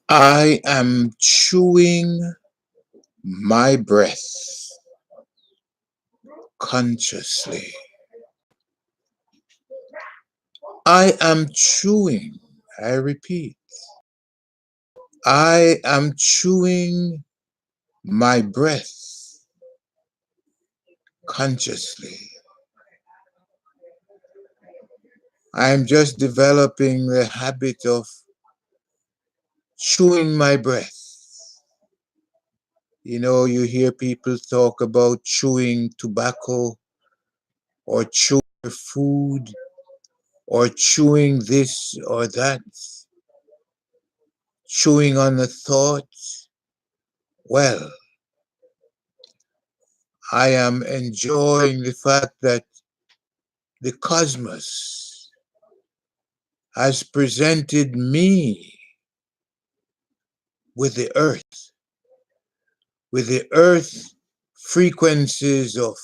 I am chewing my breath consciously. I am chewing, I repeat, I am chewing my breath consciously. I am just developing the habit of chewing my breath. You know, you hear people talk about chewing tobacco or chewing food or chewing this or that, chewing on a thought. Well, I am enjoying the fact that the cosmos has presented me with the earth, with the earth frequencies of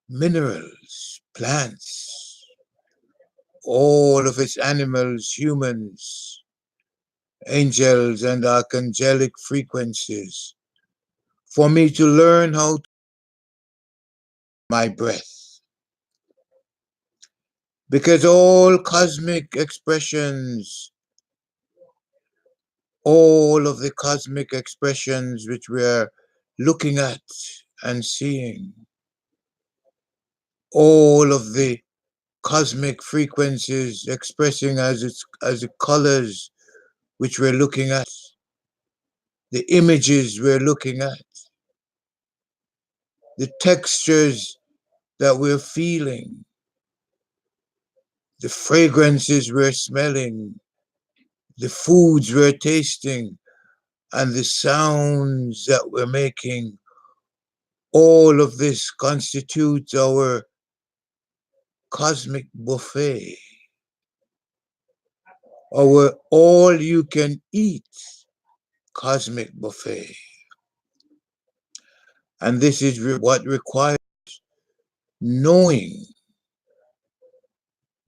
minerals, plants, all of its animals, humans, angels, and archangelic frequencies for me to learn how to my breath. Because all cosmic expressions, all of the cosmic expressions which we are looking at and seeing, all of the cosmic frequencies expressing as the colors which we're looking at, the images we're looking at, the textures that we're feeling, the fragrances we're smelling, the foods we're tasting, and the sounds that we're making, all of this constitutes our cosmic buffet, our all you can eat cosmic buffet. And this is what requires knowing,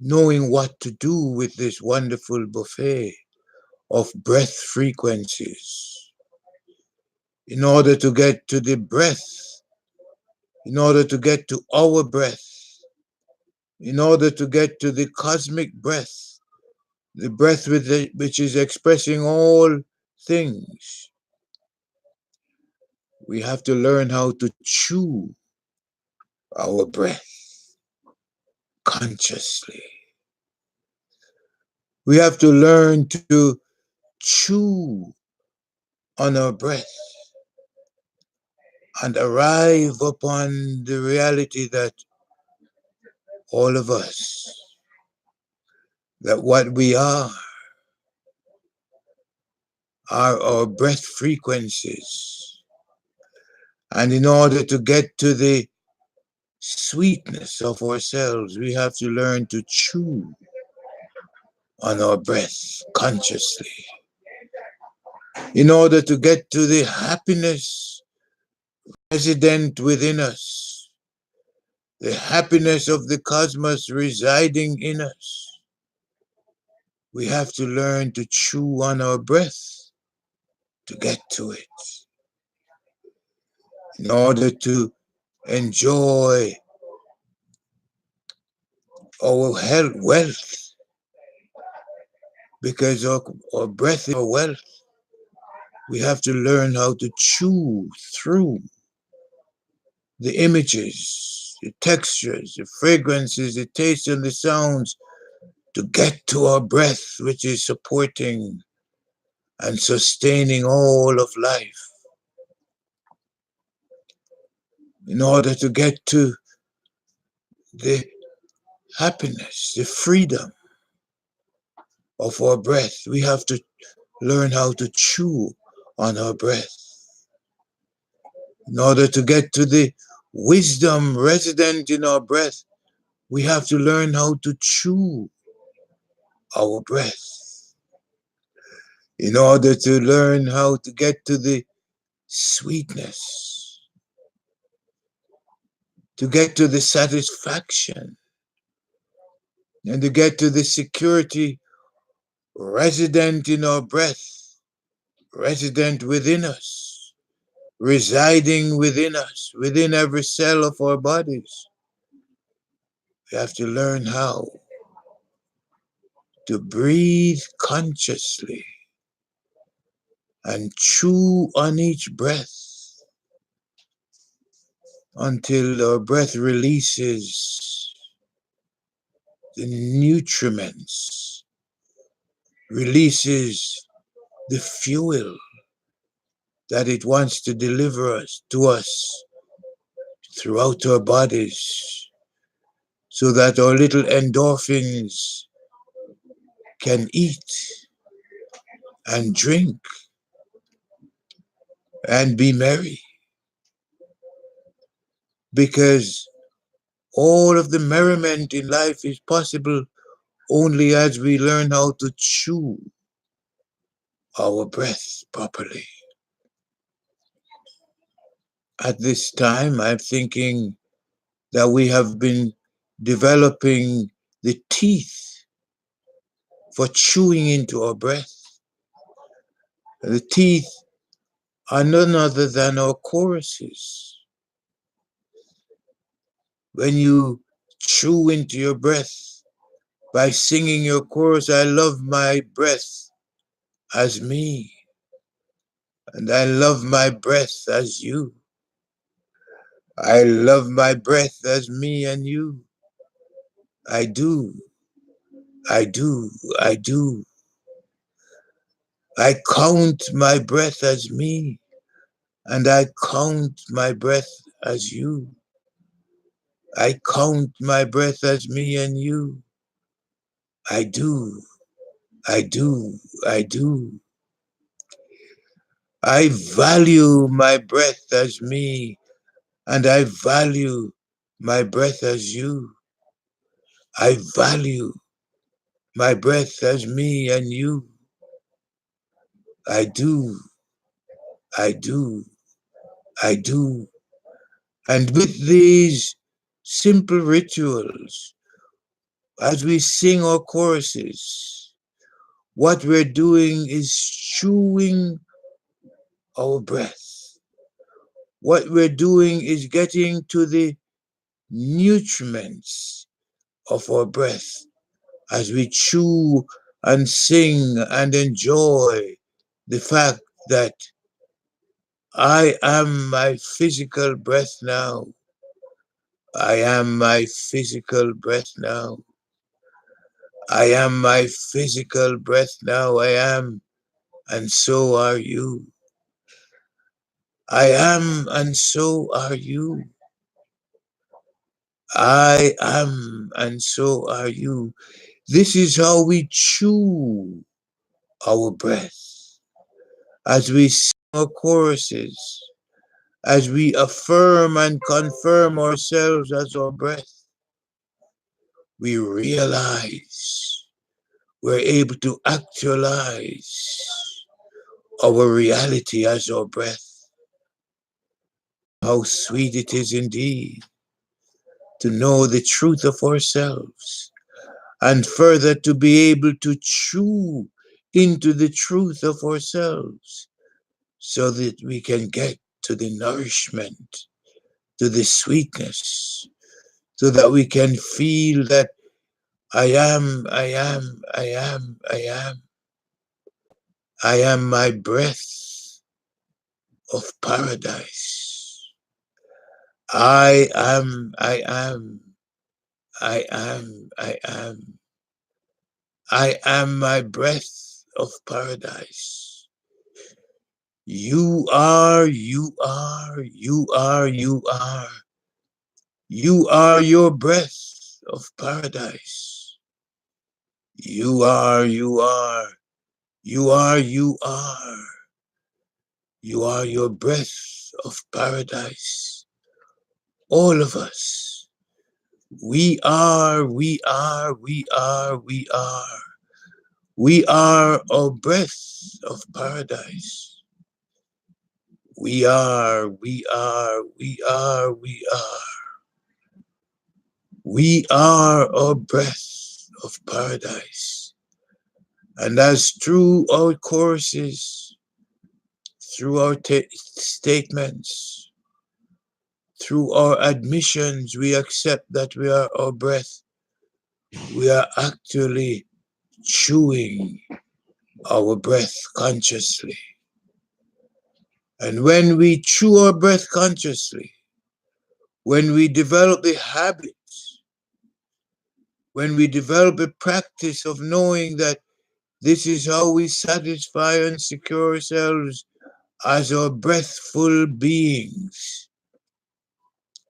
knowing what to do with this wonderful buffet of breath frequencies. In order to get to the breath, in order to get to our breath, in order to get to the cosmic breath, the breath which is expressing all things, we have to learn how to chew our breath consciously. We have to learn to chew on our breath and arrive upon the reality that all of us, that what we are our breath frequencies. And in order to get to the sweetness of ourselves, we have to learn to chew on our breath consciously. In order to get to the happiness resident within us, the happiness of the cosmos residing in us, we have to learn to chew on our breath to get to it. In order to enjoy our health, wealth, because our breath is our wealth, we have to learn how to chew through the images, the textures, the fragrances, the tastes, and the sounds to get to our breath, which is supporting and sustaining all of life. In order to get to the happiness, the freedom of our breath, we have to learn how to chew on our breath. In order to get to the wisdom resident in our breath, we have to learn how to chew our breath. In order to learn how to get to the sweetness, to get to the satisfaction, and to get to the security resident in our breath, resident within us, residing within us, within every cell of our bodies. We have to learn how to breathe consciously and chew on each breath until our breath releases the nutriments, releases the fuel that it wants to deliver us to us throughout our bodies so that our little endorphins can eat and drink and be merry, because all of the merriment in life is possible only as we learn how to chew our breath properly. At this time, I'm thinking that we have been developing the teeth for chewing into our breath. The teeth are none other than our choruses. When you chew into your breath by singing your chorus, I love my breath as me, and I love my breath as you. I love my breath as me and you. I do, I do, I do. I count my breath as me, and I count my breath as you. I count my breath as me and you. I do, I do, I do. I value my breath as me, and I value my breath as you. I value my breath as me and you. I do, I do, I do. And with these simple rituals, as we sing our choruses, what we're doing is chewing our breath. What we're doing is getting to the nutriments of our breath as we chew and sing and enjoy the fact that I am my physical breath now. I am my physical breath now. I am my physical breath now. I am, and so are you. I am, and so are you. I am, and so are you. This is how we chew our breath as we sing our choruses, as we affirm and confirm ourselves as our breath. We realize we're able to actualize our reality as our breath. How sweet it is indeed to know the truth of ourselves, and further to be able to chew into the truth of ourselves so that we can get to the nourishment, to the sweetness, so that we can feel that I am, I am, I am, I am. I am my breath of paradise. I am, I am, I am, I am. I am my breath of paradise. You are, you are, you are, you are. You are your breath of paradise. You are, you are, you are, you are. You are your breath of paradise. All of us. We are, we are, we are, we are. We are our breath of paradise. We are, we are, we are, we are. We are our breath of paradise. And as through our courses, through our statements, through our admissions, we accept that we are our breath, we are actually chewing our breath consciously. And when we chew our breath consciously, when we develop the habit, when we develop a practice of knowing that this is how we satisfy and secure ourselves as our breathful beings,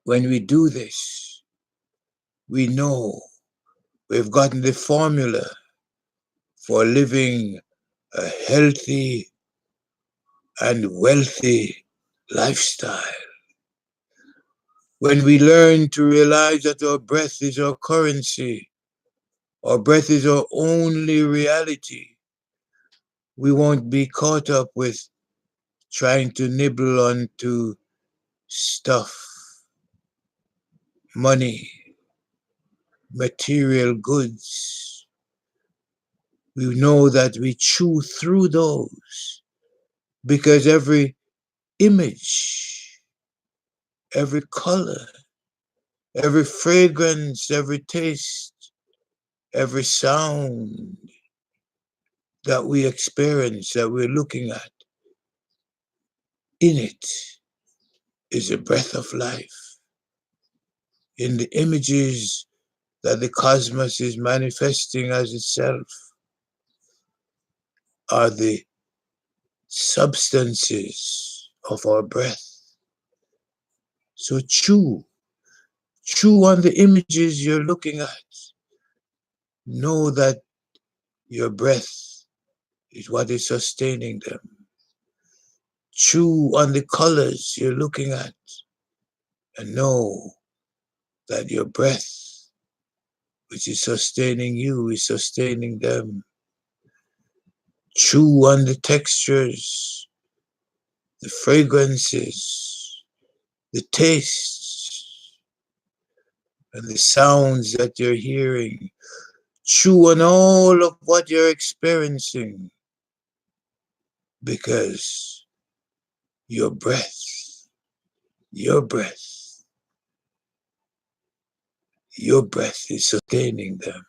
when we do this, we know we've gotten the formula for living a healthy and wealthy lifestyle. When we learn to realize that our breath is our currency, our breath is our only reality, we won't be caught up with trying to nibble onto stuff, money, material goods. We know that we chew through those because every image, every color, every fragrance, every taste, every sound that we experience, that we're looking at, in it is a breath of life. In the images that the cosmos is manifesting as itself are the substances of our breath. So chew on the images you're looking at. Know that your breath is what is sustaining them. Chew on the colors you're looking at and know that your breath, which is sustaining you, is sustaining them. Chew on the textures, the fragrances, the tastes, and the sounds that you're hearing. Chew on all of what you're experiencing because your breath, your breath, your breath is sustaining them.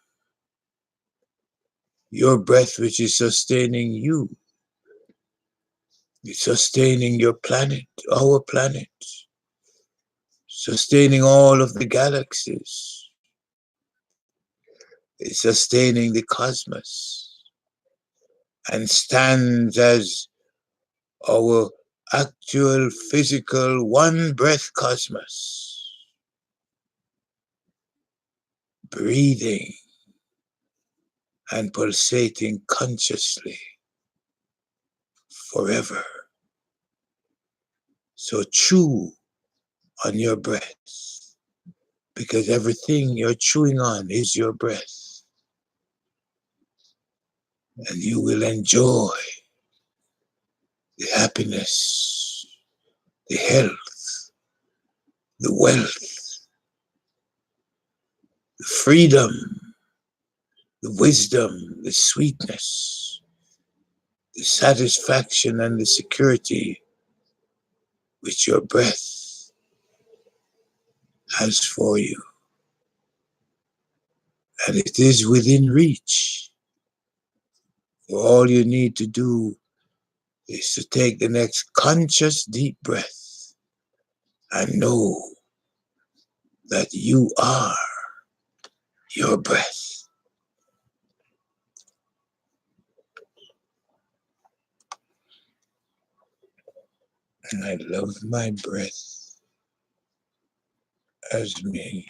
Your breath, which is sustaining you, is sustaining your planet, our planet, sustaining all of the galaxies. It's sustaining the cosmos and stands as our actual physical one breath cosmos, breathing and pulsating consciously forever. So chew on your breath because everything you're chewing on is your breath. And you will enjoy the happiness, the health, the wealth, the freedom, the wisdom, the sweetness, the satisfaction and the security which your breath has for you. And it is within reach. All you need to do is to take the next conscious deep breath and know that you are your breath. And I love my breath as me.